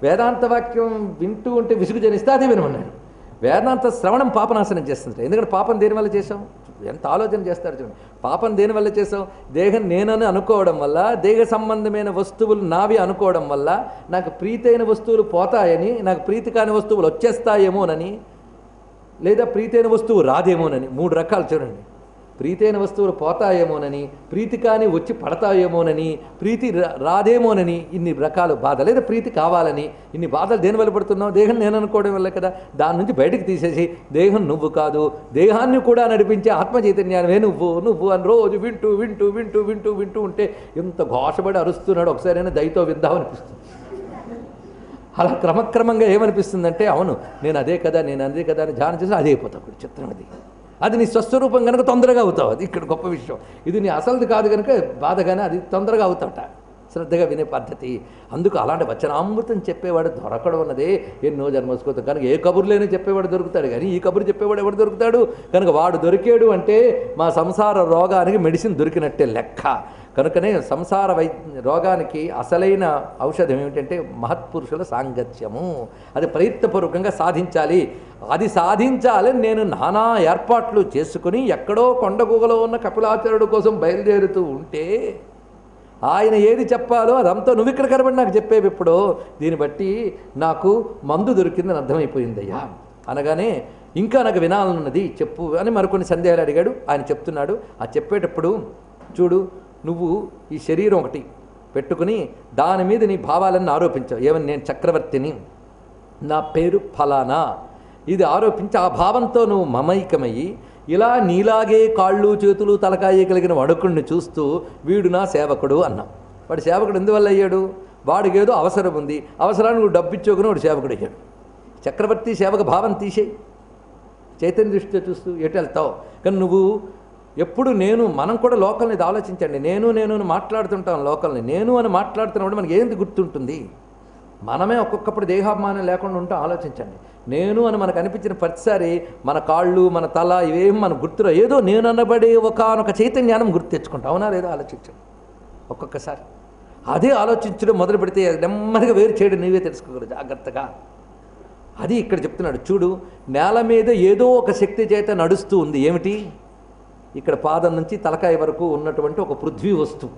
వేదాంత వాక్యం వింటూ ఉంటే విసుగు జనిస్తే అది వినమన్నాడు. వేదాంత శ్రవణం పాపనాశనం చేస్తుంది. ఎందుకంటే పాపం దేనివల్ల చేసాం? ఎంత ఆలోచన చేస్తారు చూడండి. పాపం దేనివల్ల చేసాం? దేహం నేనని అనుకోవడం వల్ల, దేహ సంబంధమైన వస్తువులు నావి అనుకోవడం వల్ల, నాకు ప్రీతి అయిన వస్తువులు పోతాయని, నాకు ప్రీతి కాని వస్తువులు వచ్చేస్తాయేమోనని, లేదా ప్రీతైన వస్తువు రాదేమోనని. 3 రకాలు చూడండి. ప్రీతైన వస్తువులు పోతాయేమోనని, ప్రీతి కాని వచ్చి పడతాయేమోనని, ప్రీతి రాదేమోనని, ఇన్ని రకాల బాధ. లేదా ప్రీతి కావాలని ఇన్ని బాధలు దేనివల్ల పడుతున్నావు? దేహం నేను అనుకోవడం వల్ల కదా. దాని నుంచి బయటకు తీసేసి దేహం నువ్వు కాదు, దేహాన్ని కూడా నడిపించే ఆత్మ చైతన్యాన్ని నువ్వు అని రోజు వింటూ వింటూ వింటూ వింటూ వింటూ ఉంటే ఎంత ఘోషపడి అరుస్తున్నాడు. ఒకసారైనా దయతో విందామనిపిస్తుంది. అలా క్రమక్రమంగా ఏమనిపిస్తుందంటే, అవును నేను అదే కదా అని ధ్యానం చేసి అదే అయిపోతావు. చిత్రం అది నీ స్వస్వరూపం కనుక తొందరగా అవుతావు. అది ఇక్కడ గొప్ప విషయం. ఇది నీ అసలుది కాదు కనుక బాధగానే అది తొందరగా అవుతావుట. శ్రద్ధగా వినే పద్ధతి. అందుకు అలాంటి వచనామృతం చెప్పేవాడు దొరకడం అన్నదే ఎన్నో జన్మస్కోతం. కనుక ఏ కబుర్లేని చెప్పేవాడు దొరుకుతాడు, కానీ ఈ కబురు చెప్పేవాడు ఎవడు దొరుకుతాడు? కనుక వాడు దొరికాడు అంటే మా సంసార రోగానికి మెడిసిన్ దొరికినట్టే లెక్క. కనుకనే సంసార రోగానికి అసలైన ఔషధం ఏమిటంటే మహత్పురుషుల సాంగత్యము. అది ప్రయత్నపూర్వకంగా సాధించాలి. అది సాధించాలని నేను నానా ఏర్పాట్లు చేసుకుని ఎక్కడో కొండగూగలో ఉన్న కపిలాచార్యుడు కోసం బయలుదేరుతూ ఉంటే, ఆయన ఏది చెప్పాలో అదంతా నువ్వు ఇక్కడ కనబడి నాకు చెప్పేవి ఇప్పుడు. దీన్ని బట్టి నాకు మందు దొరికిందని అర్థమైపోయిందయ్యా అనగానే, ఇంకా నాకు వినాలన్నది చెప్పు అని మరికొన్ని సందేహాలు అడిగాడు. ఆయన చెప్తున్నాడు. ఆ చెప్పేటప్పుడు చూడు, నువ్వు ఈ శరీరం ఒకటి పెట్టుకుని దాని మీద నీ భావాలను ఆరోపించావు. ఏమని? నేను చక్రవర్తిని, నా పేరు ఫలానా, ఇది ఆరోపించి ఆ భావంతో నువ్వు మమైకమయ్యి ఇలా నీలాగే కాళ్ళు చేతులు తలకాయ కలిగిన వడుకుడిని చూస్తూ వీడు నా సేవకుడు అన్నావు. వాడు సేవకుడు ఎందువల్ల అయ్యాడు? వాడికి ఏదో అవసరం ఉంది, అవసరాన్ని నువ్వు డబ్బు ఇచ్చుకుని వాడు సేవకుడు అయ్యాడు. చక్రవర్తి సేవక భావం తీసేయి. చైతన్య దృష్టితో చూస్తూ ఎటు వెళ్తావు? కానీ నువ్వు ఎప్పుడు మనం కూడా లోకల్ని ఇది ఆలోచించండి. నేను మాట్లాడుతుంటాం లోకల్ని. నేను అని మాట్లాడుతున్నప్పుడు మనకి ఏంది గుర్తుంటుంది? మనమే ఒక్కొక్కప్పుడు దేహాభిమానం లేకుండా ఉంటాం. ఆలోచించండి. నేను అని మనకు అనిపించిన ప్రతిసారి మన కాళ్ళు మన తల ఇవేం మనకు గుర్తురా, ఏదో నేను అనబడే ఒకనొక చైతన్యానం గుర్తు తెచ్చుకుంటాం. అవునా లేదా? ఆలోచించండి ఒక్కొక్కసారి. అదే ఆలోచించడం మొదలు పెడితే నెమ్మదిగా వేరు చేయడం నీవే తెలుసుకోగలరు జాగ్రత్తగా. అది ఇక్కడ చెప్తున్నాడు. చూడు, నేల మీద ఏదో ఒక శక్తి చేత నడుస్తూ ఉంది. ఏమిటి? ఇక్కడ పాదం నుంచి తలకాయ వరకు ఉన్నటువంటి ఒక పృథ్వీ వస్తువు,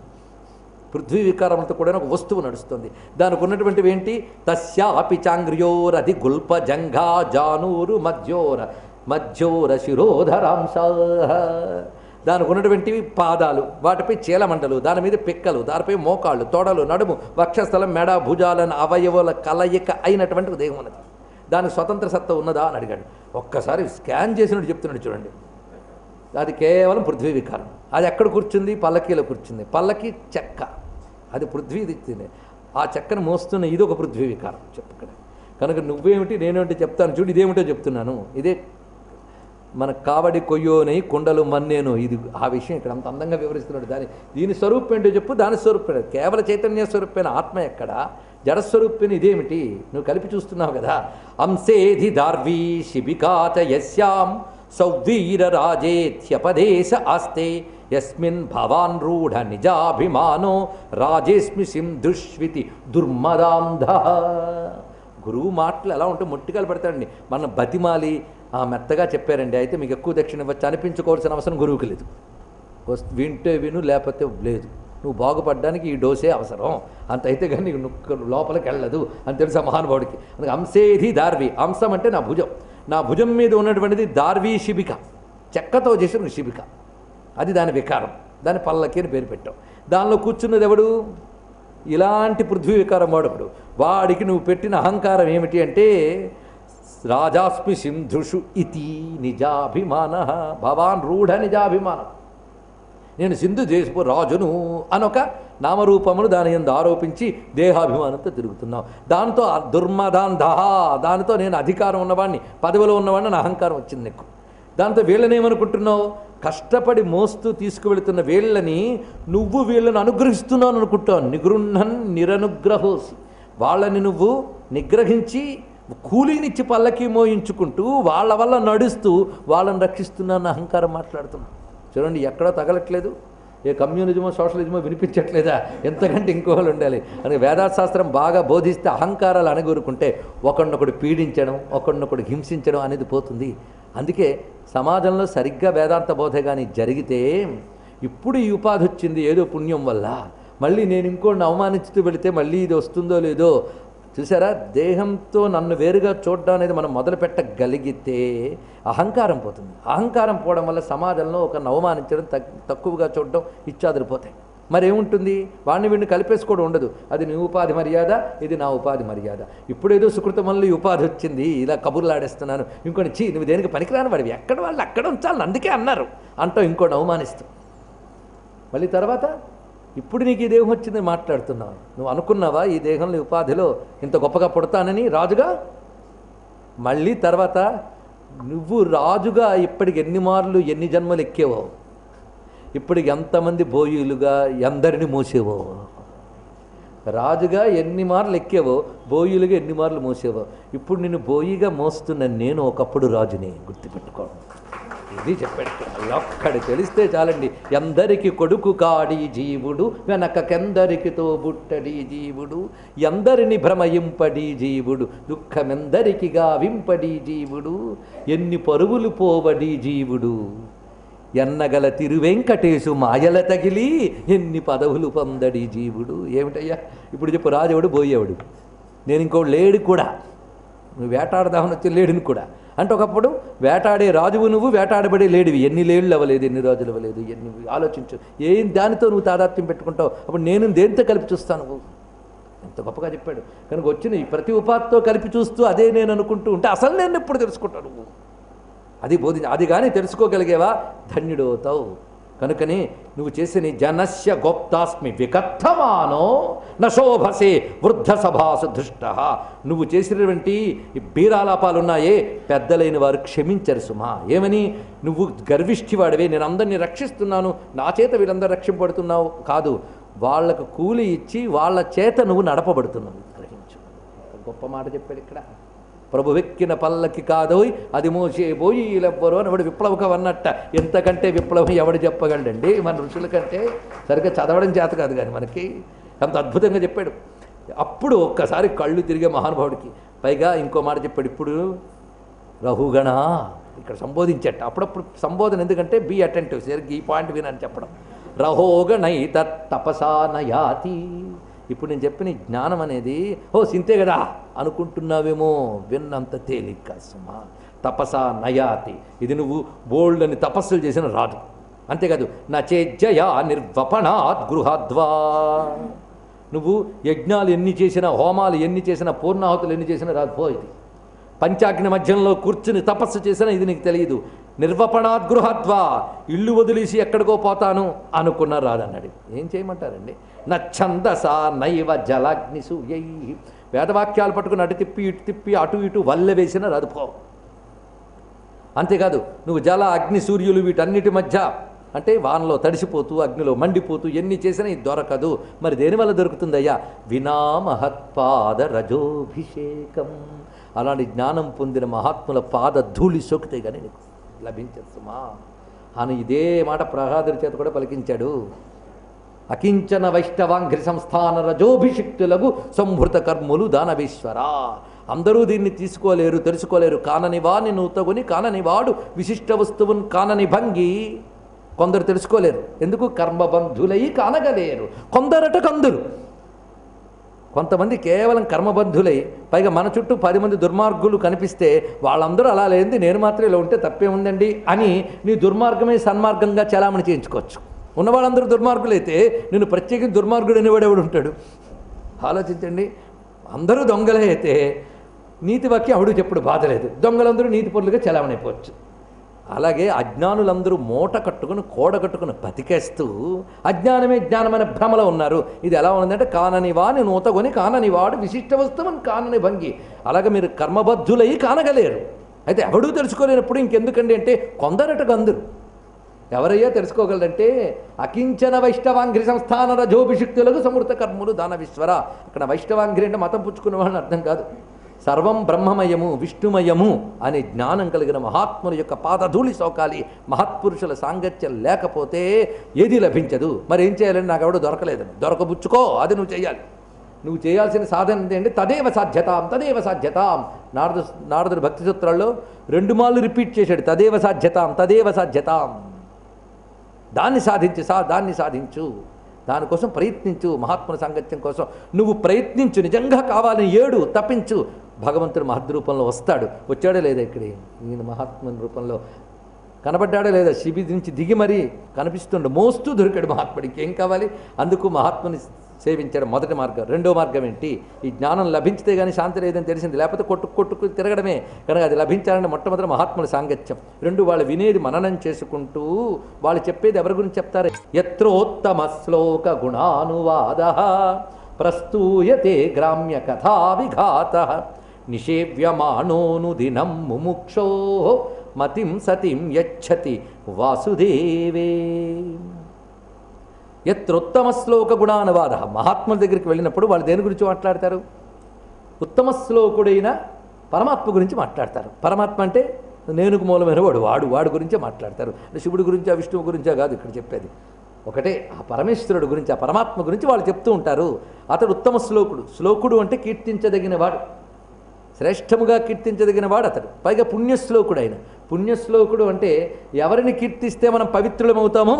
పృథ్వీ వికారములతో కూడా ఒక వస్తువు నడుస్తుంది. దానికి ఉన్నటువంటివి ఏంటి? తస్యాపి చాంగ్ర్యోరధి గుల్ప జంఘా జానూరు మధ్యోర శిరోధరాంశ. దానికి ఉన్నటువంటివి పాదాలు, వాటిపై చీలమండలు, దాని మీద పిక్కలు, దానిపై మోకాళ్ళు, తొడలు, నడుము, వక్షస్థలం, మెడ, భుజాలను అవయవుల కలయిక అయినటువంటి దేహం ఉన్నది. దానికి స్వతంత్ర సత్తా ఉన్నదా అని అడిగాడు. ఒక్కసారి స్కాన్ చేసినట్టు చెప్తున్నాడు చూడండి. అది కేవలం పృథ్వీ వికారం. అది ఎక్కడ కూర్చుంది? పల్లకీలో కూర్చుంది. పల్లకి చెక్క, అది పృథ్వీ దిచ్చింది. ఆ చెక్కను మోస్తున్న ఇది ఒక పృథ్వీ వికారం చెప్పుక్కడ. కనుక నువ్వేమిటి నేనేమిటి చెప్తాను చూడు. ఇదేమిటో చెప్తున్నాను. ఇదే మన కావడి కొయ్యోనై కుండలు మన్నేను. ఇది ఆ విషయం ఇక్కడ అంత అందంగా వివరిస్తున్నాడు. దీని స్వరూపం ఏంటో చెప్పు. దాని స్వరూపం కేవల చైతన్య స్వరూపమైన ఆత్మ ఎక్కడ? జడస్వరూపిణి ఇదేమిటి? నువ్వు కలిపి చూస్తున్నావు కదా. అంశేధి దార్వీ శిబికాచ యస్యాం సౌవీరరాజేత్యపదేశ ఆస్తే యస్మిన్ భవాన్ రూఢ నిజాభిమానో రాజేస్మి సింధుష్వితి దుర్మదాంధ. గురువు మాటలు ఎలా ఉంటే మొట్టికాలు పెడతాడండి. మన బతిమాలి మెత్తగా చెప్పారండి, అయితే మీకు ఎక్కువ దక్షిణ ఇవ్వచ్చు అనిపించుకోవాల్సిన అవసరం గురువుకి లేదు. వింటే విను, లేకపోతే లేదు. నువ్వు బాగుపడడానికి ఈ డోసే అవసరం, అంత అయితే కానీ నీకు లోపలికి వెళ్ళదు అని తెలుసా మహానుభావుడికి. అందుకే అంశేధి దార్వి. అంశం అంటే నా భుజం. నా భుజం మీద ఉన్నటువంటిది దార్వీ శిబిక, చెక్కతో చేసిన శిబిక. అది దాని వికారం. దాని పల్లకి అని పేరు పెట్టావు. దానిలో కూర్చున్నది ఎవడు? ఇలాంటి పృథ్వీ వికారం వాడప్పుడు. వాడికి నువ్వు పెట్టిన అహంకారం ఏమిటి అంటే రాజాస్మి సింధుషు ఇతి నిజాభిమాన. భవాన్ రూఢ నిజాభిమానం. నేను సింధు దేశపు రాజును అనొక నామరూపమును దాని యందు ఆరోపించి దేహాభిమానంతో తిరుగుతున్నావు. దాంతో దుర్మదాంధ, దానితో నేను అధికారం ఉన్నవాడిని, పదవిలో ఉన్నవాడిని నా అహంకారం వచ్చింది నీకు. దాంతో వీళ్ళనేమనుకుంటున్నావు? కష్టపడి మోస్తూ తీసుకువెళుతున్న వీళ్ళని నువ్వు వీళ్ళని అనుగ్రహిస్తున్నావు అనుకుంటావు. నిగృహన్ నిరనుగ్రహోసి. వాళ్ళని నువ్వు నిగ్రహించి కూలీనిచ్చి పల్లకి మోయించుకుంటూ వాళ్ళ వల్ల నడుస్తూ వాళ్ళని రక్షిస్తున్నాను అహంకారం మాట్లాడుతున్నావు. చూడండి, ఎక్కడో తగలట్లేదు. ఏ కమ్యూనిజమో సోషలిజమో వినిపించట్లేదా? ఎంతకంటే ఇంకోళ్ళు ఉండాలి అని వేదాశాస్త్రం బాగా బోధిస్తే అహంకారాలు అణగూరుకుంటే ఒకడినొకడు పీడించడం, ఒకడినొకడు హింసించడం అనేది పోతుంది. అందుకే సమాజంలో సరిగ్గా వేదాంత బోధ కానీ జరిగితే ఇప్పుడు ఈ ఉపాధి వచ్చింది ఏదో పుణ్యం వల్ల, మళ్ళీ నేను ఇంకోడిని అవమానించుతూ వెళితే మళ్ళీ ఇది వస్తుందో లేదో. చూసారా, దేహంతో నన్ను వేరుగా చూడడం అనేది మనం మొదలు పెట్టగలిగితే అహంకారం పోతుంది. అహంకారం పోవడం వల్ల సమాజంలో ఒకరిని అవమానించడం, తక్కువగా చూడడం ఇత్యాదులు పోతాయి. మరి ఏముంటుంది? వాడిని వీడిని కలిపేసుకోవడం ఉండదు. అది నీ ఉపాధి మర్యాద, ఇది నా ఉపాధి మర్యాద. ఇప్పుడేదో సుకృతం వల్ల ఈ ఉపాధి వచ్చింది, ఇలా కబుర్లు ఆడేస్తున్నాను, ఇంకొని చీ నువ్వు దేనికి పనికిరాని వాడివి, ఎక్కడ వాళ్ళు అక్కడ ఉంచాలని అందుకే అన్నారు అంటూ ఇంకోటి అవమానిస్తూ, మళ్ళీ తర్వాత ఇప్పుడు నీకు ఈ దేహం వచ్చిందని మాట్లాడుతున్నావు. నువ్వు అనుకున్నావా ఈ దేహంలో ఉపాధిలో ఇంత గొప్పగా పుడతానని రాజుగా? మళ్ళీ తర్వాత నువ్వు రాజుగా ఇప్పటికి ఎన్ని మార్లు ఎన్ని జన్మలు ఎక్కేవో, ఇప్పటికి ఎంతమంది బోయిలుగా ఎందరిని మోసేవో. రాజుగా ఎన్ని మార్లు ఎక్కేవో, బోయిలుగా ఎన్ని మార్లు మోసేవో. ఇప్పుడు నిన్ను బోయిగా మోస్తున్న నేను ఒకప్పుడు రాజుని, గుర్తుపెట్టుకోవడం. ఇది చెప్పాడు. ఒక్కడి తెలిస్తే చాలండి. ఎందరికి కొడుకు కాడి జీవుడు, వెనకకెందరికి తోబుట్టడి జీవుడు, ఎందరిని భ్రమయింపడి జీవుడు, దుఃఖమెందరికి గావింపడి జీవుడు, ఎన్ని పరుగులు పోవడి జీవుడు, ఎన్నగల తిరువెంకటేశు మాయల తగిలి ఎన్ని పదవులు పొందడి జీవుడు. ఏమిటయ్యా ఇప్పుడు చెప్పు, రాజువాడు బోయేవాడు, నేను ఇంకోటి లేడు కూడా, నువ్వు వేటాడదామని వచ్చి లేడుని కూడా అంటే ఒకప్పుడు వేటాడే రాజువు నువ్వు, వేటాడబడే లేడివి. ఎన్ని లేళ్ళు అవ్వలేదు, ఎన్ని రోజులు అవ్వలేదు, ఎన్ని ఆలోచించు. ఏం దానితో నువ్వు తాదాత్మ్యం పెట్టుకుంటావు? అప్పుడు నేను దేనితో కలిపి చూస్తాను? నువ్వు ఎంత గొప్పగా చెప్పాడు. కనుక వచ్చిన ఈ ప్రతి ఉపాధితో కలిపి చూస్తూ అదే నేను అనుకుంటూ ఉంటే అసలు నేను ఎప్పుడు తెలుసుకుంటాను? నువ్వు అది అది కానీ తెలుసుకోగలిగేవా ధన్యుడవుతావు. కనుకని నువ్వు చేసిన జనస్య గోప్తాస్మి వికథమానో నశోభసే వృద్ధ సభాసు దుష్ట. నువ్వు చేసినటువంటి బీరాలాపాలు ఉన్నాయే, పెద్దలైన వారు క్షమించరు సుమా. ఏమని? నువ్వు గర్విష్ఠివాడివే, నేను అందరినీ రక్షిస్తున్నాను, నా చేత వీళ్ళందరూ రక్షింపబడుతున్నావు కాదు, వాళ్లకు కూలి ఇచ్చి వాళ్ళ చేత నువ్వు నడపబడుతున్నావు. గ్రహించు. గొప్ప మాట చెప్పాడు ఇక్కడ. ప్రభువెక్కిన పల్లకి కాదోయ్ అది మోసే బోయి వీళ్ళెవ్వరు అని వాడు విప్లవకం అన్నట్ట. ఎంతకంటే విప్లవం ఎవడు చెప్పగలండి? మన ఋషుల కంటే సరిగ్గా చదవడం చేత కాదు కానీ మనకి అంత అద్భుతంగా చెప్పాడు. అప్పుడు ఒక్కసారి కళ్ళు తిరిగే మహానుభావుడికి. పైగా ఇంకో మాట చెప్పాడు. ఇప్పుడు రహుగణ ఇక్కడ సంబోధించట. అప్పుడప్పుడు సంబోధన ఎందుకంటే బీ అటెంటివ్, సరిగ్గా ఈ పాయింట్ వినని చెప్పడం. రహోగణై తపసా నయాతి. ఇప్పుడు నేను చెప్పిన జ్ఞానం అనేది సింతే కదా అనుకుంటున్నావేమో, విన్నంత తేలిక సుమా. తపసా నయాతి, ఇది నువ్వు బోల్డ్ అని తపస్సులు చేసిన రాదు. అంతేకాదు నా చేజ్జయ నిర్వపణాత్ గృహాద్వా. నువ్వు యజ్ఞాలు ఎన్ని చేసినా, హోమాలు ఎన్ని చేసినా, పూర్ణాహుతులు ఎన్ని చేసినా రాదు. ఇది పంచాగ్ని మధ్యంలో కూర్చుని తపస్సు చేసినా ఇది నీకు తెలియదు. నిర్వపణాత్ గృహద్వా, ఇల్లు వదిలేసి ఎక్కడికో పోతాను అనుకున్నా రాదన్నాడు. ఏం చేయమంటారండి? నచ్చందస నైవ జలాగ్నిసు. వేదవాక్యాలు పట్టుకుని అటు తిప్పి ఇటు తిప్పి అటు ఇటు వల్ల వేసిన రాదు పో. అంతేకాదు నువ్వు జల అగ్ని సూర్యులు వీటన్నిటి మధ్య అంటే వానలో తడిసిపోతూ అగ్నిలో మండిపోతూ ఎన్ని చేసినా ఇది దొరకదు. మరి దేనివల్ల దొరుకుతుందయ్యా? వినా మహత్పాద రజోభిషేకం. అలాంటి జ్ఞానం పొందిన మహాత్ముల పాద ధూళి సోకితే కానీ నీకు లభించదు సుమా అని ఇదే మాట ప్రహ్లాదుడి చేత కూడా పలికించాడు. అకించన వైష్ణవాంఘ్రి సంస్థాన రజోభిషిక్తులకు సంభృత కర్ములు దానవేశ్వర. అందరూ దీన్ని తీసుకోలేరు, తెలుసుకోలేరు. కానని వాని నూతగుని కానని వాడు విశిష్ట వస్తువుని కానని భంగి. కొందరు తెలుసుకోలేరు. ఎందుకు? కర్మబంధులై కానగలేరు. కొందరట కందులు. కొంతమంది కేవలం కర్మబంధులై, పైగా మన చుట్టూ 10 మంది దుర్మార్గులు కనిపిస్తే వాళ్ళందరూ అలా లేనిది నేను మాత్రం ఇలా ఉంటే తప్పే ఉందండి అని నీ దుర్మార్గమే సన్మార్గంగా చలామణి చేయించుకోవచ్చు. ఉన్నవాళ్ళందరూ దుర్మార్గులైతే నేను ప్రత్యేకించి దుర్మార్గుడు అనేవాడెవడు ఉంటాడు? ఆలోచించండి. అందరూ దొంగలే అయితే నీతి వాక్యం ఎవడు చెప్పుడు బాధ లేదు. దొంగలందరూ నీతి పరులుగా చలామణి అయిపోవచ్చు. అలాగే అజ్ఞానులందరూ మూట కట్టుకుని కోడ కట్టుకుని బతికేస్తూ అజ్ఞానమే జ్ఞానమైన భ్రమలో ఉన్నారు. ఇది ఎలా ఉందంటే కానని వాని నూతగొని కానని వాడు విశిష్ట వస్తువుని కానని భంగి. అలాగే మీరు కర్మబద్ధులై కానగలేరు. అయితే ఎవడూ తెలుసుకోలేనప్పుడు ఇంకెందుకండి అంటే కొందరట గందురు. ఎవరయ్యా తెలుసుకోగలరంటే అకించన వైష్ణవాంఘ్రి సంస్థాన రజోభిషిక్తులకు సమృత కర్ములు దానవిశ్వర. అక్కడ వైష్ణవాంఘ్రి అంటే మతం పుచ్చుకున్న వాళ్ళని అర్థం కాదు. సర్వం బ్రహ్మమయము విష్ణుమయము అనే జ్ఞానం కలిగిన మహాత్ముల యొక్క పాదధూళి సోకాలి మహత్పురుషుల సాంగత్యం లేకపోతే ఏది లభించదు. మరి ఏం చేయాలని నాకు ఎవడో దొరకలేదని దొరకబుచ్చుకో, అది నువ్వు చేయాలి. నువ్వు చేయాల్సిన సాధన ఏంటంటే తదేవ సాధ్యతాం తదేవ సాధ్యతాం. నారదుడు భక్తి సూత్రాల్లో 2 మార్లు రిపీట్ చేశాడు, తదేవ సాధ్యతాం తదేవ సాధ్యతాం. దాన్ని సాధించు, దానికోసం ప్రయత్నించు. మహాత్ముల సాంగత్యం కోసం నువ్వు ప్రయత్నించు, నిజంగా కావాలని ఏడు తప్పించు. భగవంతుడు మహద్రూపంలో వస్తాడు. వచ్చాడో లేదా ఇక్కడే ఈయన మహాత్ముని రూపంలో కనబడ్డాడో లేదా? శిబి నుంచి దిగి మరీ కనిపిస్తుండే మోస్తూ దొరికాడు మహాత్ముడికి. ఏం కావాలి? అందుకు మహాత్ముని సేవించడం మొదటి మార్గం. రెండో మార్గం ఏంటి? ఈ జ్ఞానం లభించితే కానీ శాంతి లేదని తెలిసింది, లేకపోతే కొట్టుకు తిరగడమే. కనుక అది లభించాలంటే మొట్టమొదటి మహాత్ముల సాంగత్యం. 2 వాళ్ళు వినేది మననం చేసుకుంటూ వాళ్ళు చెప్పేది ఎవరి గురించి చెప్తారు? యత్రోత్తమ శ్లోక గుణానువాద ప్రస్తూయతే గ్రామ్య కథా విఘాత నిషేవ్యమానోను దినం ముముక్షో మతిం సతిం యచ్చతి వాసుదేవే. యత్రోత్తమ శ్లోక గుణానువాద. మహాత్ముల దగ్గరికి వెళ్ళినప్పుడు వాళ్ళు దేని గురించి మాట్లాడతారు? ఉత్తమ శ్లోకుడైన పరమాత్మ గురించి మాట్లాడతారు. పరమాత్మ అంటే నేనుకు మూలమైన వాడు గురించే మాట్లాడతారు. శివుడి గురించా విష్ణువు గురించా కాదు ఇక్కడ చెప్పేది. ఒకటే ఆ పరమేశ్వరుడు గురించి, ఆ పరమాత్మ గురించి వాళ్ళు చెప్తూ ఉంటారు. అతడు ఉత్తమ శ్లోకుడు అంటే కీర్తించదగినవాడు, శ్రేష్టముగా కీర్తించదగినవాడు అతడు. పైగా పుణ్యశ్లోకుడు అంటే ఎవరిని కీర్తిస్తే మనం పవిత్రులమవుతామో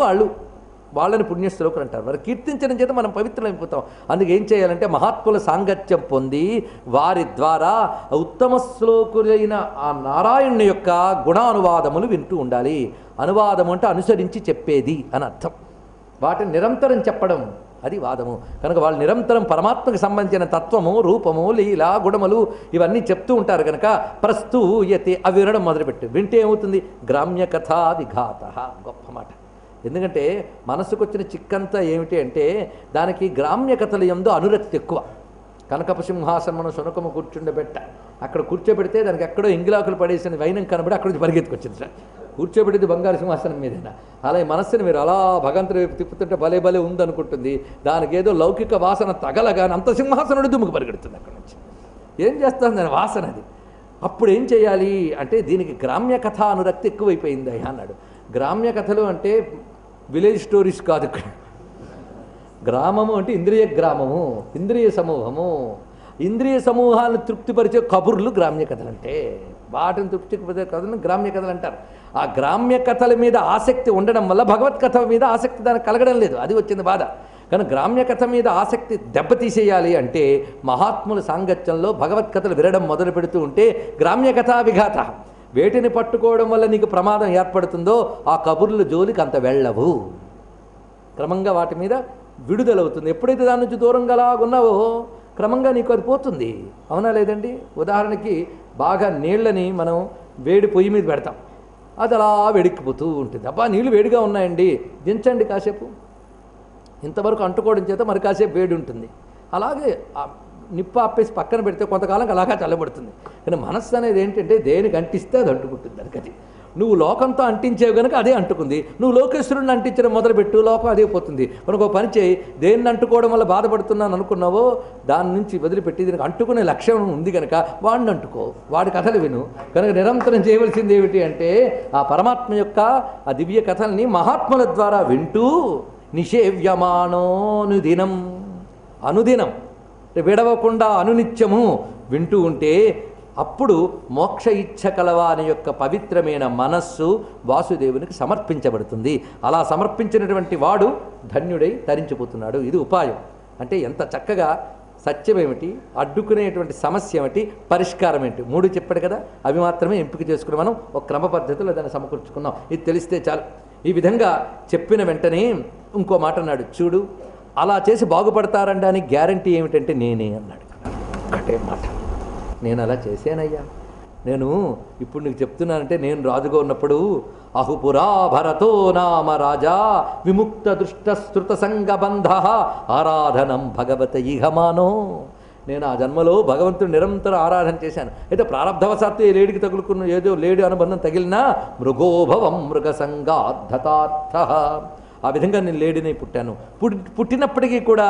వాళ్ళని పుణ్యశ్లోకులు అంటారు. వారు కీర్తించడం చేత మనం పవిత్రులైపోతాం. అందుకే ఏం చేయాలంటే మహాత్ముల సాంగత్యం పొంది వారి ద్వారా ఉత్తమ శ్లోకులైన ఆ నారాయణుని యొక్క గుణానువాదములు వింటూ ఉండాలి. అనువాదం అంటే అనుసరించి చెప్పేది అని అర్థం. వాటిని నిరంతరం చెప్పడం, అది వాదము. కనుక వాళ్ళు నిరంతరం పరమాత్మకు సంబంధించిన తత్వము, రూపము, లీల, గుణములు ఇవన్నీ చెప్తూ ఉంటారు. కనుక ప్రస్తూయతే అవి వినడం మొదలుపెట్టు. వింటే ఏమవుతుంది? గ్రామ్య కథా విఘాత. గొప్ప మాట. ఎందుకంటే మనసుకు వచ్చిన చిక్కంతా ఏమిటి అంటే దానికి గ్రామ్య కథల యందు అనురక్తి ఎక్కువ. కనకపు సింహాసనమును శునకము కూర్చుండబెట్ట, అక్కడ కూర్చోబెడితే దానికి ఎక్కడో ఎంగిలాకులు పడేసిన వైనం కనబడి అక్కడి నుంచి పరిగెత్తుకొచ్చింది సార్. కూర్చోబెట్టేది బంగారు సింహాసనం మీదైనా. అలా ఈ మనస్సుని మీరు అలా భగవంతుడి వైపు తిప్పుతుంటే భలే ఉందనుకుంటుంది. దానికి ఏదో లౌకిక వాసన తగలగానే అంత సింహాసనుడు దుమ్ముకు పరిగెడుతుంది అక్కడి నుంచి. ఏం చేస్తుంది దాని వాసన అది. అప్పుడు ఏం చేయాలి అంటే దీనికి గ్రామ్య కథ అనురక్తి ఎక్కువైపోయింది అన్నాడు. గ్రామ్య కథలు అంటే విలేజ్ స్టోరీస్ కాదు. ఇక్కడ గ్రామము అంటే ఇంద్రియ గ్రామము, ఇంద్రియ సమూహము. ఇంద్రియ సమూహాలను తృప్తిపరిచే కబుర్లు గ్రామ్య కథలు అంటే. వాటిని తృప్తిపరిచే కథలను గ్రామ్య కథలు అంటారు. ఆ గ్రామ్య కథల మీద ఆసక్తి ఉండడం వల్ల భగవత్ కథ మీద ఆసక్తి దానికి కలగడం లేదు. అది వచ్చింది బాధ. కానీ గ్రామ్య కథ మీద ఆసక్తి దెబ్బతీసేయాలి అంటే మహాత్ముల సాంగత్యంలో భగవత్ కథలు వినడం మొదలు పెడుతూ ఉంటే గ్రామ్య కథా విఘాత. వేటిని పట్టుకోవడం వల్ల నీకు ప్రమాదం ఏర్పడుతుందో ఆ కబుర్ల జోలికి అంత వెళ్ళవు. క్రమంగా వాటి మీద విడుదలవుతుంది. ఎప్పుడైతే దాని నుంచి దూరంగా అలాగున్నావో క్రమంగా నీకు అది పోతుంది. అవునా లేదండి? ఉదాహరణకి బాగా నీళ్ళని మనం వేడి పొయ్యి మీద పెడతాం, అది అలా వేడెక్కిపోతూ ఉంటుంది. అబ్బా నీళ్ళు వేడిగా ఉన్నాయండి, దించండి కాసేపు. ఇంతవరకు అంటుకోవడం చేత మరి కాసేపు వేడి ఉంటుంది. అలాగే నిప్పు ఆపేసి పక్కన పెడితే కొంతకాలం అలాగా చల్లబడుతుంది. కానీ మనస్సు అనేది ఏంటంటే దేనికి అంటిస్తే అది అంటుకుంటుంది. దానికి నువ్వు లోకంతో అంటించేవి కనుక అదే అంటుకుంది. నువ్వు లోకేశ్వరుడిని అంటించడం మొదలుపెట్టు, లోకం అదే పోతుంది. మనకు ఒక పని చేయి, దేన్ని అంటుకోవడం వల్ల బాధపడుతున్నాను అనుకున్నావో దాని నుంచి వదిలిపెట్టి దీనికి అంటుకునే లక్ష్యం ఉంది కనుక వాడిని అంటుకో, వాడి కథలు విను. కనుక నిరంతరం చేయవలసింది ఏమిటి అంటే ఆ పరమాత్మ యొక్క ఆ దివ్య కథల్ని మహాత్ముల ద్వారా వింటూ నిషేవ్యమానోనుదినం, అనుదినం విడవకుండా అనునిత్యము వింటూ ఉంటే అప్పుడు మోక్ష ఇచ్ఛ కలవాని యొక్క పవిత్రమైన మనస్సు వాసుదేవునికి సమర్పించబడుతుంది. అలా సమర్పించినటువంటి వాడు ధన్యుడై తరించిపోతున్నాడు. ఇది ఉపాయం. అంటే ఎంత చక్కగా సత్యమేమిటి, అడ్డుకునేటువంటి సమస్య ఏమిటి, పరిష్కారం ఏంటి, 3 చెప్పాడు కదా. అవి మాత్రమే ఎంపిక చేసుకుని మనం ఒక క్రమ పద్ధతిలో దాన్ని సమకూర్చుకున్నాం. ఇది తెలిస్తే చాలు. ఈ విధంగా చెప్పిన వెంటనే ఇంకో మాట అన్నాడు, చూడు అలా చేసి బాగుపడతారనడానికి గ్యారంటీ ఏమిటంటే నేనే అన్నాడు. ఒకటే మాట, నేను అలా చేశానయ్యా. నేను ఇప్పుడు నీకు చెప్తున్నానంటే నేను రాజుగా ఉన్నప్పుడు అహుపురా భరతో నామ రాజా విముక్త దృష్టశ్రుత సంగబంధ ఆరాధనం భగవత ఇహమానో. నేను ఆ జన్మలో భగవంతుడు నిరంతరం ఆరాధన చేశాను. అయితే ప్రారంధవశాత్తు ఏ లేడికి తగులుకున్న ఏదో లేడి అనుబంధం తగిలినా మృగోభవం మృగసంగాద్ధతార్థ, ఆ విధంగా నేను లేడినే పుట్టాను. పుట్టినప్పటికీ కూడా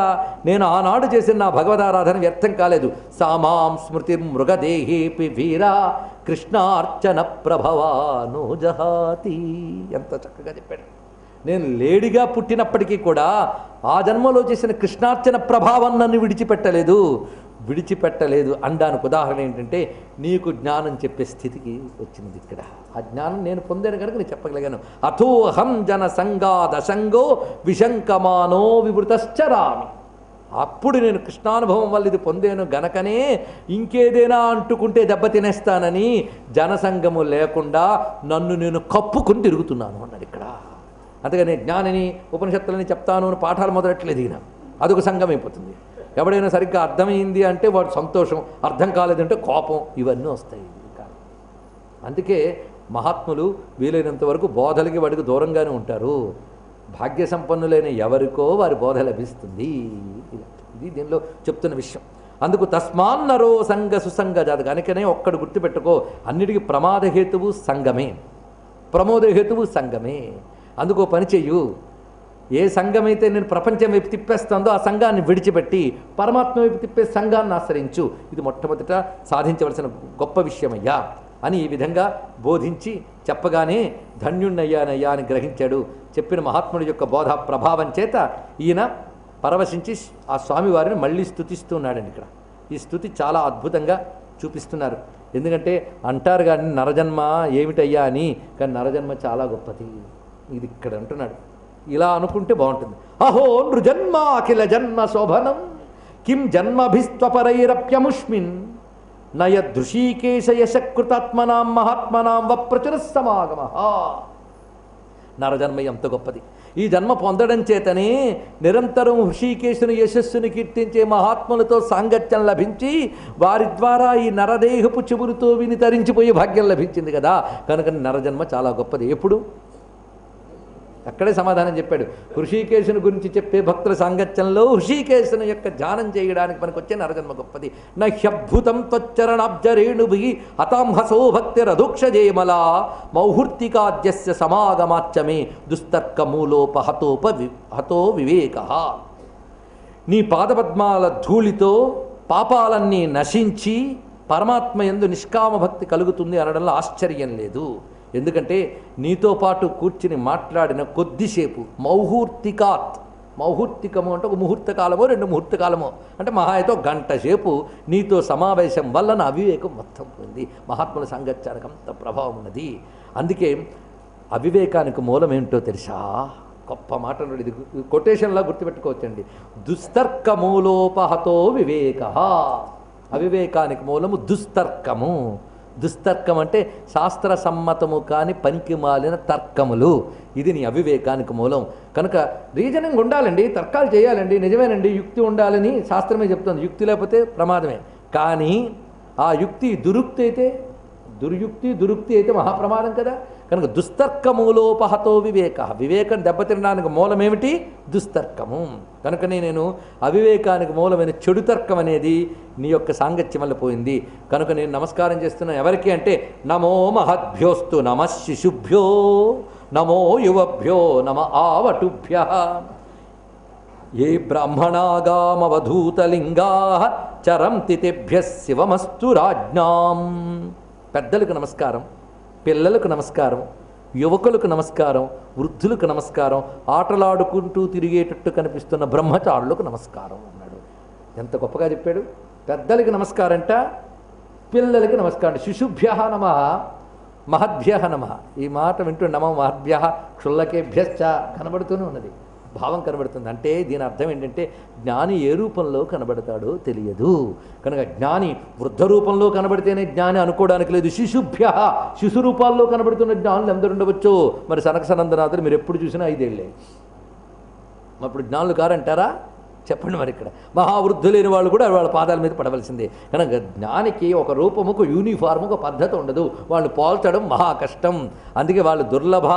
నేను ఆనాడు చేసిన నా భగవదారాధన వ్యర్థం కాలేదు. సామాం స్మృతి మృగదేహేపి వీరా కృష్ణార్చన ప్రభవానో జహాతి. ఎంత చక్కగా చెప్పాడు. నేను లేడిగా పుట్టినప్పటికీ కూడా ఆ జన్మలో చేసిన కృష్ణార్చన ప్రభావం నన్ను విడిచిపెట్టలేదు అనడానికి ఉదాహరణ ఏంటంటే నీకు జ్ఞానం చెప్పే స్థితికి వచ్చింది ఇక్కడ. ఆ జ్ఞానం నేను పొందాను కనుక నేను చెప్పగలిగాను. అథోహం జన సంగాదశంగో విశంకమానో వివృతశ్చరామి. అప్పుడు నేను కృష్ణానుభవం వల్ల ఇది పొందాను గనకనే ఇంకేదైనా అంటుకుంటే దెబ్బ తినేస్తానని జనసంగము లేకుండా నన్ను నేను కప్పుకుని తిరుగుతున్నాను అన్నాడు ఇక్కడ. అంతేగాని జ్ఞానిని ఉపనిషత్తులని చెప్తాను అని పాఠాలు మొదలట్లేదు ఈయన. అదొక సంఘం అయిపోతుంది. ఎవడైనా సరిగ్గా అర్థమైంది అంటే వాడు సంతోషం, అర్థం కాలేదంటే కోపం, ఇవన్నీ వస్తాయి. అందుకే మహాత్ములు వీలైనంత వరకు బోధలకి వాడికి దూరంగానే ఉంటారు. భాగ్య సంపన్నులైన ఎవరికో వారి బోధ లభిస్తుంది. ఇది దీనిలో చెప్తున్న విషయం. అందుకు తస్మాన్నరో సంఘ సుసంగ జాత. కనుకనే ఒక్కడు గుర్తుపెట్టుకో, అన్నిటికీ ప్రమాదహేతువు సంఘమే, ప్రమోదహేతువు సంఘమే. అందుకో పని చెయ్యు. ఏ సంఘమైతే నేను ప్రపంచం వైపు తిప్పేస్తుందో ఆ సంఘాన్ని విడిచిపెట్టి పరమాత్మ వైపు తిప్పే సంఘాన్ని ఆశ్రయించు. ఇది మొట్టమొదట సాధించవలసిన గొప్ప విషయమయ్యా అని ఈ విధంగా బోధించి చెప్పగానే ధన్యుణ్ణయ్యానయ్యా అని గ్రహించాడు. చెప్పిన మహాత్ముడి యొక్క బోధ ప్రభావం చేత ఈయన పరవశించి ఆ స్వామివారిని మళ్ళీ స్తుతిస్తున్నాడండి. ఇక్కడ ఈ స్తుతి చాలా అద్భుతంగా చూపిస్తున్నారు. ఎందుకంటే అంటారు కానీ నరజన్మ ఏమిటయ్యా అని, కానీ నరజన్మ చాలా గొప్పది. ఇది ఇక్కడ అంటున్నాడు. ఇలా అనుకుంటే బాగుంటుంది. అహో నృజన్మ అఖిల జన్మ శోభనం కిం జన్మభిస్త్వపరైరప్యముష్మిన్ నయదృషీకేశ యశకృతాత్మనాం మహాత్మనాం వప్రచుర సమాగమ. నరజన్మ ఎంత గొప్పది. ఈ జన్మ పొందడం చేతనే నిరంతరం హృషీకేశుని యశస్సుని కీర్తించే మహాత్ములతో సాంగత్యం లభించి వారి ద్వారా ఈ నరదేహపు చెవులతో విని తరించిపోయే భాగ్యం లభించింది కదా. కనుక నరజన్మ చాలా గొప్పది. ఎప్పుడు అక్కడే సమాధానం చెప్పాడు. హృషీకేశుని గురించి చెప్పే భక్తుల సాంగత్యంలో హృషీకేశుని యొక్క ధ్యానం చేయడానికి మనకు వచ్చే నరజన్మ గొప్పది. నహ్యద్భుతం త్వచ్చరణాబ్జరేణుభి హతాంహసో భక్తిరధోక్షజేమలా మౌహూర్తికాద్యస్య సమాగమాచ్చమే దుస్తర్కమూలోపహతో వివేక. నీ పాదపద్మాల ధూళితో పాపాలన్నీ నశించి పరమాత్మ యందు నిష్కామ భక్తి కలుగుతుంది అనడంలో ఆశ్చర్యం లేదు. ఎందుకంటే నీతో పాటు కూర్చుని మాట్లాడిన కొద్దిసేపు మౌహూర్తికము అంటే ఒక ముహూర్తకాలమో 2 ముహూర్తకాలమో అంటే మహా అయితే గంట సేపు నీతో సమావేశం వల్ల నా అవివేకం మొత్తం పోయింది. మహాత్ముల సాంగత్యానికి అంత ప్రభావం ఉన్నది. అందుకే అవివేకానికి మూలం ఏంటో తెలుసా? గొప్ప మాట. ఇది కొటేషన్లా గుర్తుపెట్టుకోవచ్చండి. దుస్తర్కమూలోపహతో వివేక. అవివేకానికి మూలము దుస్తర్కము. దుస్తర్కం అంటే శాస్త్ర సమ్మతము కాని పనికి మాలిన తర్కములు. ఇది నీ అవివేకానికి మూలం. కనుక రీజనింగ్ ఉండాలండి, తర్కాలు చేయాలండి, నిజమేనండి, యుక్తి ఉండాలని శాస్త్రమే చెప్తుంది. యుక్తి లేకపోతే ప్రమాదమే. కానీ ఆ యుక్తి దురుక్తి అయితే మహాప్రమాదం కదా. కనుక దుస్తర్కమూలోపహతో వివేక. వివేకం దెబ్బతినడానికి మూలమేమిటి? దుస్తర్కము. కనుకనే నేను అవివేకానికి మూలమైన చెడు తర్కం అనేది నీ యొక్క సాంగత్యం వల్ల పోయింది. కనుక నేను నమస్కారం చేస్తున్నా ఎవరికి అంటే నమో మహద్భ్యోస్తు నమ శిశుభ్యో నమో యువభ్యో నమ ఆవటుభ్య ఏ బ్రాహ్మణాగామవధూతలింగా చరంతి తెభ్య శివమస్తు రాజ్ఞాం. పెద్దలకు నమస్కారం, పిల్లలకు నమస్కారం, యువకులకు నమస్కారం, వృద్ధులకు నమస్కారం, ఆటలాడుకుంటూ తిరిగేటట్టు కనిపిస్తున్న బ్రహ్మచారులకు నమస్కారం అన్నాడు. ఎంత గొప్పగా చెప్పాడు. పెద్దలకి నమస్కారంట, పిల్లలకి నమస్కారం. శిశుభ్య నమ మహద్భ్య నమ. ఈ మాట వింటూ నమ మహద్భ్య క్షుల్లకేభ్యశ్చ కనబడుతూనే ఉన్నది, భావం కనబడుతుంది. అంటే దీని అర్థం ఏంటంటే జ్ఞాని ఏ రూపంలో కనబడతాడో తెలియదు. కనుక జ్ఞాని వృద్ధ రూపంలో కనబడితేనే జ్ఞాని అనుకోవడానికి లేదు. శిశుభ్య శిశు రూపాల్లో కనబడుతున్న జ్ఞానులు ఎందరు ఉండవచ్చు? మరి సనక సనందనాథులు మీరు ఎప్పుడు చూసినా 5 ఏళ్ళే. అప్పుడు జ్ఞానులు కారంటారా? చెప్పండి. మరి ఇక్కడ మహావృద్ధులైన వాళ్ళు కూడా వాళ్ళ పాదాల మీద పడవలసిందే. కనుక జ్ఞానికి ఒక రూపము, ఒక యూనిఫార్మ్, ఒక పద్ధతి ఉండదు. వాళ్ళు పోల్చడం మహా కష్టం. అందుకే వాళ్ళు దుర్లభ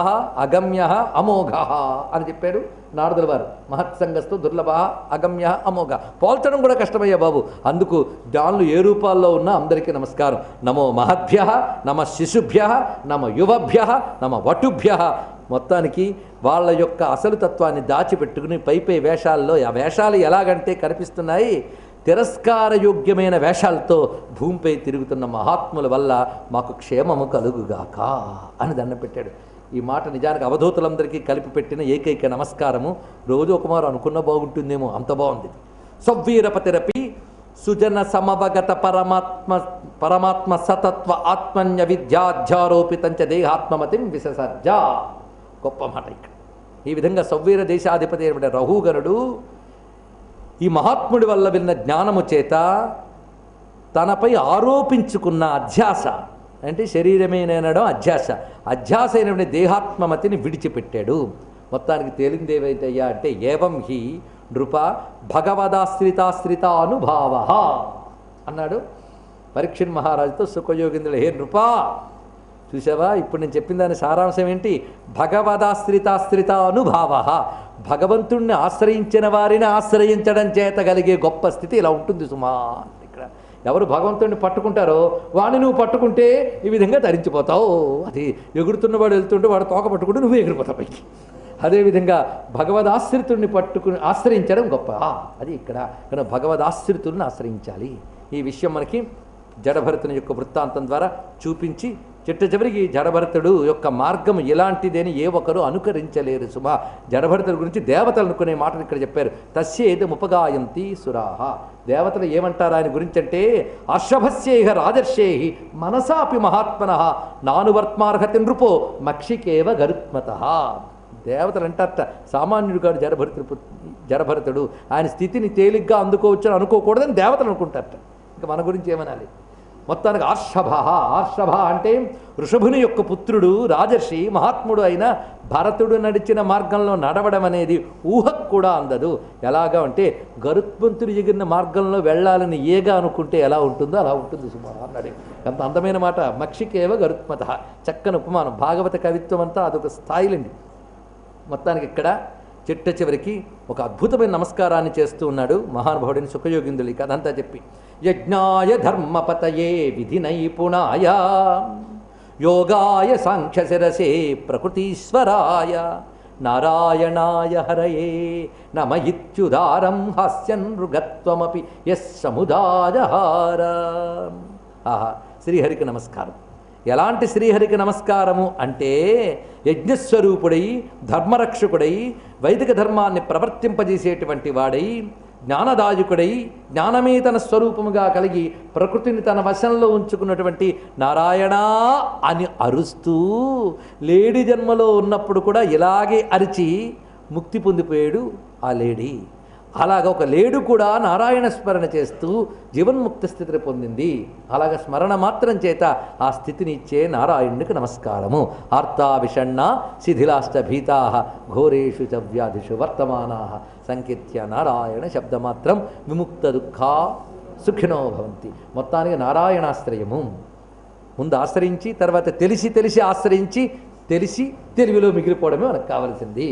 అగమ్య అమోఘ అని చెప్పారు నారదుల వారు. మహత్సంగస్తు దుర్లభ అగమ్య అమోఘ. పోల్చడం కూడా కష్టమయ్యా బాబు. అందుకు జ్ఞానులు ఏ రూపాల్లో ఉన్నా అందరికీ నమస్కారం. నమో మహద్భ్య నమ శిశుభ్య నమ యువభ్య నమ వటుభ్య మొత్తానికి వాళ్ళ యొక్క అసలు తత్వాన్ని దాచిపెట్టుకుని పై వేషాల్లో, ఆ వేషాలు ఎలాగంటే కనిపిస్తున్నాయి, తిరస్కారయోగ్యమైన వేషాలతో భూమిపై తిరుగుతున్న మహాత్ముల వల్ల మాకు క్షేమము కలుగుగాక అని దండం పెట్టాడు. ఈ మాట నిజానికి అవధూతులందరికీ కలిపి పెట్టిన ఏకైక నమస్కారము. రోజు ఒకమారు అనుకున్న బాగుంటుందేమో, అంత బాగుంది. సవ్వీరపతిరపి సుజన సమవగత పరమాత్మ సతత్వ ఆత్మన్య విద్యాధ్యారోపితంచ దేహాత్మమతిం విససర్జ. గొప్ప మాట ఇక్కడ. ఈ విధంగా సవ్వీర దేశాధిపతి అయిన రహుగణుడు ఈ మహాత్ముడి వల్ల విన్న జ్ఞానము చేత తనపై ఆరోపించుకున్న అధ్యాస, అంటే శరీరమేనడం అధ్యాస అయినటువంటి దేహాత్మమతిని విడిచిపెట్టాడు. మొత్తానికి తేలిందేవైతయ్యా అంటే ఏవం హి నృప భగవదాశ్రితాశ్రిత అనుభావ అన్నాడు పరీక్షణ్ మహారాజుతో సుఖయోగేంద్రుడు. హే నృపా, చూసావా ఇప్పుడు నేను చెప్పిన దాని సారాంశం ఏంటి? భగవదాశ్రితాశ్రిత అనుభావ, భగవంతుణ్ణి ఆశ్రయించిన వారిని ఆశ్రయించడం చేత కలిగే గొప్ప స్థితి ఇలా ఉంటుంది సుమా. ఇక్కడ ఎవరు భగవంతుడిని పట్టుకుంటారో వాడిని నువ్వు పట్టుకుంటే ఈ విధంగా ధరించిపోతావు. అది ఎగురుతున్నవాడు వెళ్తుంటే వాడు తోక పట్టుకుంటే నువ్వు ఎగిరిపోతావు పైకి. అదేవిధంగా భగవదాశ్రితుడిని ఆశ్రయించడం గొప్ప. అది ఇక్కడ కనుక భగవదాశ్రితుడిని ఆశ్రయించాలి. ఈ విషయం మనకి జడభరతుని యొక్క వృత్తాంతం ద్వారా చూపించి చిట్ట చివరికి జడభరతుడు యొక్క మార్గం ఎలాంటిదని ఏ ఒక్కరు అనుకరించలేరు సుమా. జడభరతుడి గురించి దేవతలు అనుకునే మాటలు ఇక్కడ చెప్పారు. తస్యేదముపగాయంతి సురాహ. దేవతలు ఏమంటారు ఆయన గురించి అంటే, అశ్వభస్యేహ రాజర్షేహి మనసాపి మహాత్మన నానువర్త్మార్హతి నృపో మక్షికేవ గరుత్మత. దేవతలు అంటారట, సామాన్యుడు కాడు జడభరతుడు, ఆయన స్థితిని తేలిగ్గా అందుకోవచ్చని అనుకోకూడదని దేవతలు అనుకుంటారట. ఇంకా మన గురించి ఏమనాలి? మొత్తానికి ఆర్షభ అంటే ఋషభుని యొక్క పుత్రుడు, రాజర్షి, మహాత్ముడు అయిన భరతుడు నడిచిన మార్గంలో నడవడం అనేది ఊహకు కూడా అందదు. ఎలాగా అంటే గరుత్మంతుడు ఎగిరిన మార్గంలో వెళ్ళాలని ఏగా అనుకుంటే ఎలా ఉంటుందో అలా ఉంటుంది సుమా అన్నాడు. ఎంత అందమైన మాట. మక్షికేవ గరుత్మత. చక్కని ఉపమానం. భాగవత కవిత్వం అంతా అదొక స్థాయిలండి. మొత్తానికి ఇక్కడ చిట్ట చివరికి ఒక అద్భుతమైన నమస్కారాన్ని చేస్తూ ఉన్నాడు మహానుభావుడిని సుఖయోగిందులు. కథంతా చెప్పి, యజ్ఞాయ ధర్మపతయే విధి నైపుణాయ యోగాయ సాంఖ్యశిరసే ప్రకృతీశ్వరాయ నారాయణాయ హరయే నమ ఇత్యుదారం హాస్యన్ మృగత్వమపి యస్ సముదాయహార. ఆహా, శ్రీహరికి నమస్కారం. ఎలాంటి శ్రీహరికి నమస్కారము అంటే, యజ్ఞస్వరూపుడై, ధర్మరక్షకుడై, వైదిక ధర్మాన్ని ప్రవర్తింపజేసేటువంటి వాడై, జ్ఞానదాయకుడై, జ్ఞానమే తన స్వరూపముగా కలిగి ప్రకృతిని తన వశంలో ఉంచుకున్నటువంటి నారాయణ అని అరుస్తూ లేడి జన్మలో ఉన్నప్పుడు కూడా ఇలాగే అరిచి ముక్తి పొందిపోయాడు ఆ లేడీ. అలాగ ఒక లేడు కూడా నారాయణ స్మరణ చేస్తూ జీవన్ముక్త స్థితిని పొందింది. అలాగ స్మరణ మాత్రం చేత ఆ స్థితిని ఇచ్చే నారాయణునికి నమస్కారము. ఆర్తా విషణ్ణ శిథిలాష్ట భీతా ఘోరేషు చ వ్యాధిషు వర్తమానా సంకీర్త్య నారాయణ శబ్దమాత్రం విముక్త దుఃఖా సుఖినో భవంతి. మొత్తానికి నారాయణాశ్రయము. ముందు ఆశ్రయించి తర్వాత తెలిసి ఆశ్రయించి తెలిసి తెలివిలో మిగిలిపోవడమే మనకు కావలసింది.